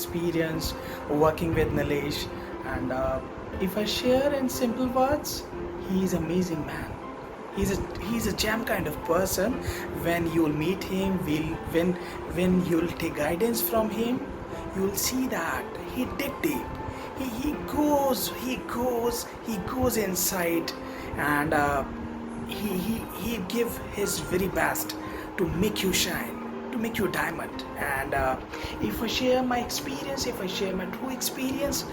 experience working with Nilesh. And if I share in simple words, he is amazing man. He's a jam kind of person. When you'll meet him, when you'll take guidance from him, you'll see that he dig deep. He goes inside, and he give his very best to make you shine, to make you diamond. And if I share my experience, if I share my true experience,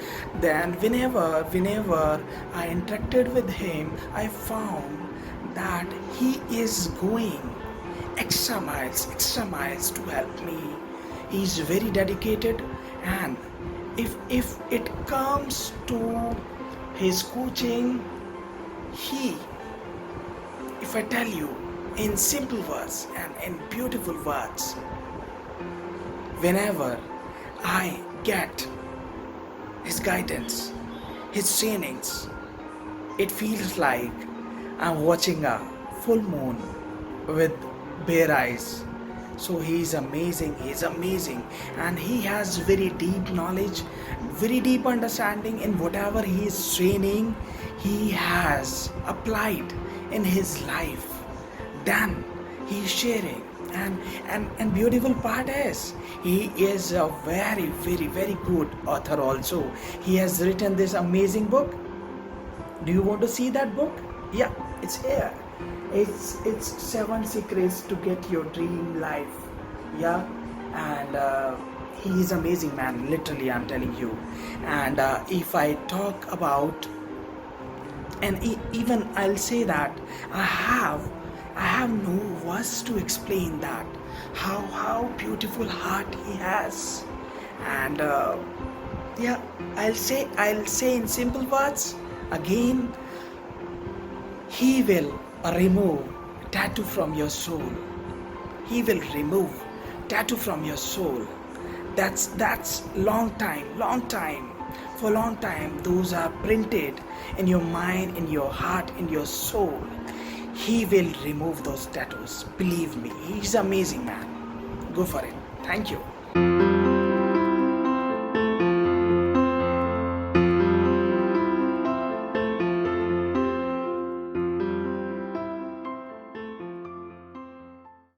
then whenever I interacted with him, I found that he is going extra miles to help me. He is very dedicated. And if it comes to his coaching, he, if I tell you in simple words and in beautiful words, whenever I get his guidance, his trainings, it feels like I'm watching a full moon with bare eyes. So he's amazing, and he has very deep knowledge, very deep understanding in whatever he is training, he has applied in his life. Then he is sharing. And beautiful part is he is a very good author also. He has written this amazing book. Do you want to see that book? Yeah, it's here. It's 7 secrets to get your dream life. Yeah. And he is amazing man, literally, I'm telling you. And if I talk about, and even I'll say that I have no words to explain that how beautiful heart he has. And yeah, I'll say in simple words again, he will remove tattoo from your soul. He will remove tattoo from your soul. That's long time. For long time, those are printed in your mind, in your heart, in your soul. He will remove those tattoos. Believe me, he's amazing man. Go for it. Thank you.